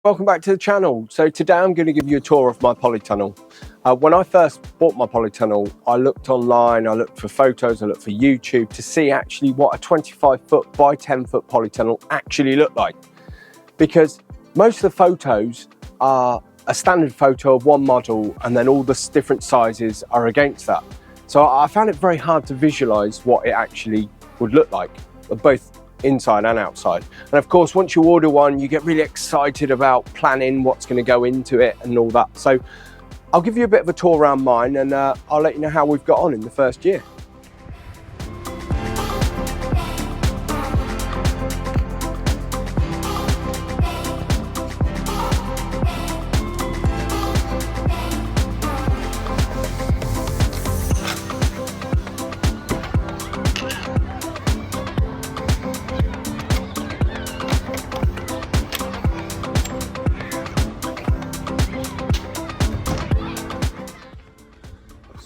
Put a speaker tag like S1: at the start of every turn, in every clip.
S1: Welcome back to the channel. So today I'm going to give you a tour of my polytunnel. When I first bought my polytunnel, I looked online, I looked for photos, I looked for YouTube to see actually what a 25-foot by 10-foot polytunnel actually looked like. Because most of the photos are a standard photo of one model and then all the different sizes are against that. So I found it very hard to visualize what it actually would look like, both inside and outside. And of course, once you order one, you get really excited about planning what's going to go into it and all that. So I'll give you a bit of a tour around mine, and I'll let you know how we've got on in the first year.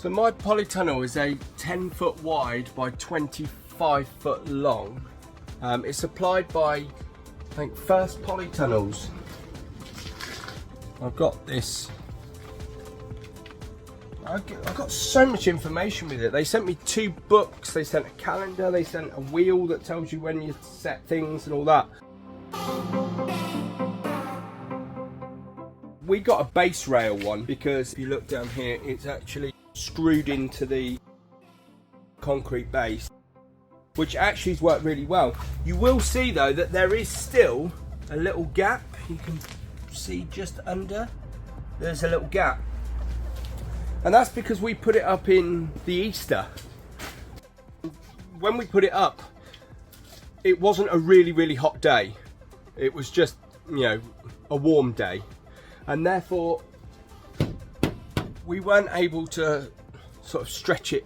S1: So my polytunnel is a 10-foot wide by 25-foot long. It's supplied by, I think, First Polytunnels. I've got this. I've got so much information with it. They sent me 2 books, they sent a calendar, they sent a wheel that tells you when you set things and all that. We got a base rail one because if you look down here, it's actually screwed into the concrete base, which actually has worked really well. You will see though that there is still a little gap. You can see just under, there's a little gap, and that's because we put it up in the Easter. When we put it up, it wasn't a really hot day. It was just, you know, a warm day, and therefore we weren't able to sort of stretch it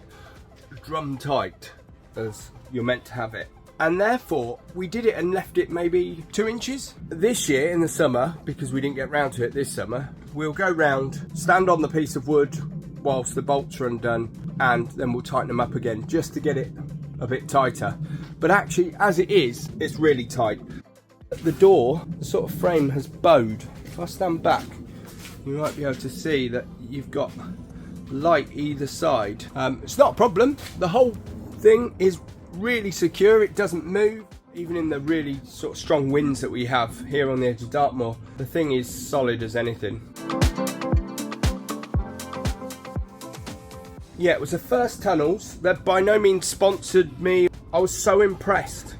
S1: drum tight as you're meant to have it. And therefore we did it and left it maybe 2 inches. This year in the summer, because we didn't get round to it this summer, we'll go round, stand on the piece of wood whilst the bolts are undone, and then we'll tighten them up again just to get it a bit tighter. But actually, as it is, it's really tight. The door, the sort of frame has bowed. If I stand back, you might be able to see that you've got light either side. It's not a problem. The whole thing is really secure. It doesn't move. Even in the really sort of strong winds that we have here on the edge of Dartmoor, the thing is solid as anything. Yeah, it was a First Tunnels. They by no means sponsored me. I was so impressed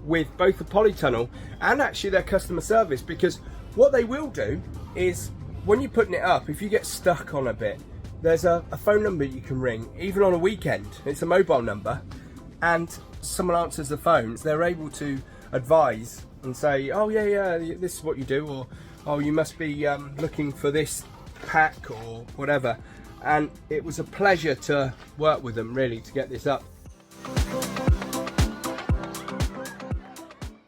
S1: with both the polytunnel and actually their customer service, because what they will do is, when you're putting it up, if you get stuck on a bit, there's a phone number you can ring, even on a weekend. It's a mobile number, and someone answers the phone. They're able to advise and say, oh yeah, this is what you do, or oh, you must be looking for this pack or whatever. And it was a pleasure to work with them, really, to get this up.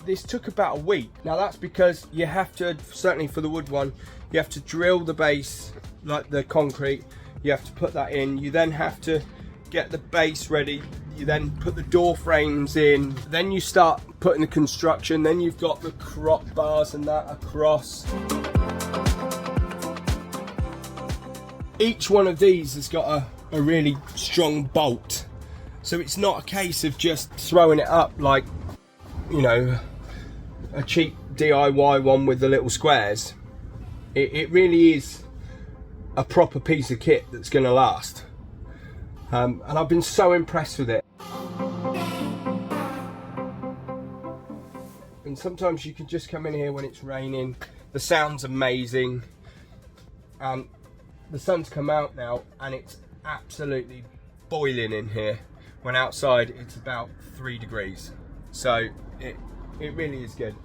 S1: This took about a week. Now that's because you have to, certainly for the wood one, you have to drill the base, like the concrete, you have to put that in, you then have to get the base ready, you then put the door frames in, then you start putting the construction, then you've got the crop bars and that across. Each one of these has got a really strong bolt, so it's not a case of just throwing it up like, you know, a cheap DIY one with the little squares. It really is a proper piece of kit that's going to last, and I've been so impressed with it. And sometimes you can just come in here when it's raining, the sound's amazing, and the sun's come out now and it's absolutely boiling in here, when outside it's about 3 degrees. So it really is good.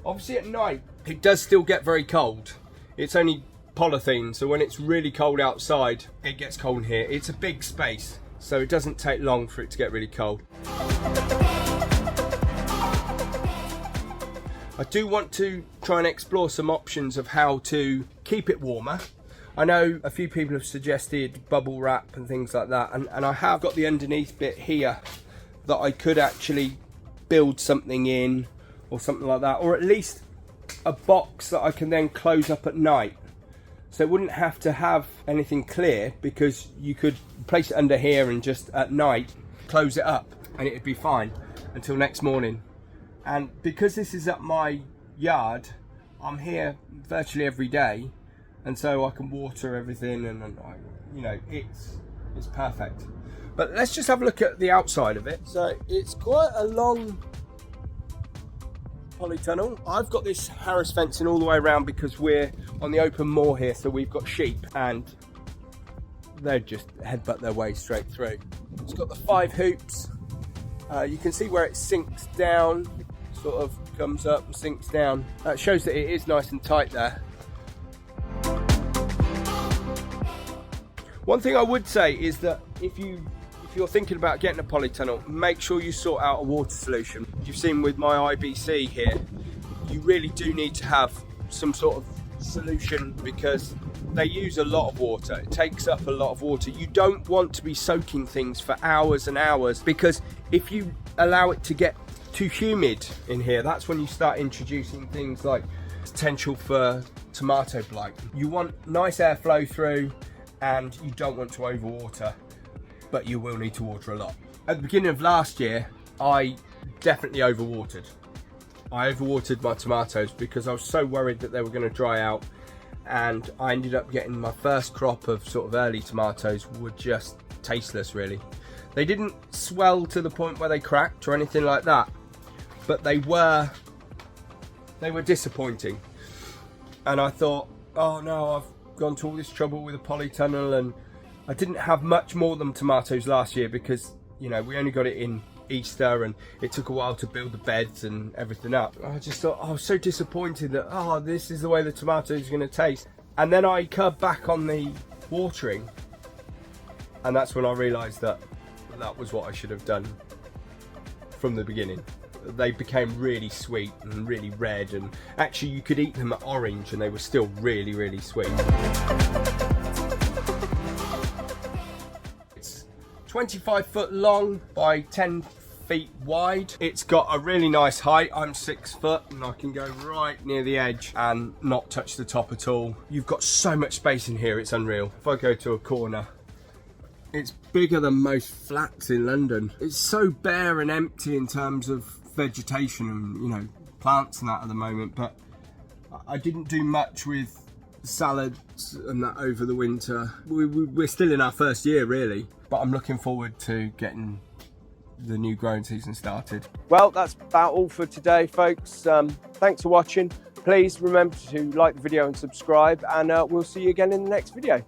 S1: Obviously at night it does still get very cold. It's only polythene, so when it's really cold outside, it gets cold in here. It's a big space, so it doesn't take long for it to get really cold. I do want to try and explore some options of how to keep it warmer. I know a few people have suggested bubble wrap and things like that, and I have got the underneath bit here that I could actually build something in or something like that, or at least a box that I can then close up at night. So it wouldn't have to have anything clear, because you could place it under here and just at night close it up and it'd be fine until next morning. And because this is at my yard, I'm here virtually every day, and so I can water everything, and you know, it's perfect. But let's just have a look at the outside of it. So it's quite a long polytunnel. I've got this Harris fencing all the way around because we're on the open moor here, so we've got sheep and they just headbutt their way straight through. It's got the 5 hoops. You can see where it sinks down, sort of comes up and sinks down. That shows that it is nice and tight there. One thing I would say is that if you're thinking about getting a polytunnel, make sure you sort out a water solution. You've seen with my IBC here, you really do need to have some sort of solution because they use a lot of water. It takes up a lot of water. You don't want to be soaking things for hours and hours, because if you allow it to get too humid in here, that's when you start introducing things like potential for tomato blight. You want nice airflow through, and you don't want to overwater, but you will need to water a lot. At the beginning of last year, I definitely overwatered. I overwatered my tomatoes because I was so worried that they were going to dry out, and I ended up getting my first crop of sort of early tomatoes were just tasteless really. They didn't swell to the point where they cracked or anything like that, but they were disappointing. And I thought, oh no, I've gone to all this trouble with a polytunnel, and I didn't have much more than tomatoes last year because, you know, we only got it in Easter and it took a while to build the beds and everything up. I just thought, I was so disappointed that, oh, this is the way the tomatoes are going to taste. And then I cut back on the watering, and that's when I realised that that was what I should have done from the beginning. They became really sweet and really red, and actually you could eat them at orange and they were still really, really sweet. It's 25 foot long by 10 feet wide. It's got a really nice height. I'm 6 foot and I can go right near the edge and not touch the top at all. You've got so much space in here, it's unreal. If I go to a corner, it's bigger than most flats in London. It's so bare and empty in terms of vegetation and, you know, plants and that at the moment, but I didn't do much with salads and that over the winter. We're still in our first year really, but I'm looking forward to getting the new growing season started. Well, that's about all for today, folks. Thanks for watching. Please remember to like the video and subscribe, and we'll see you again in the next video.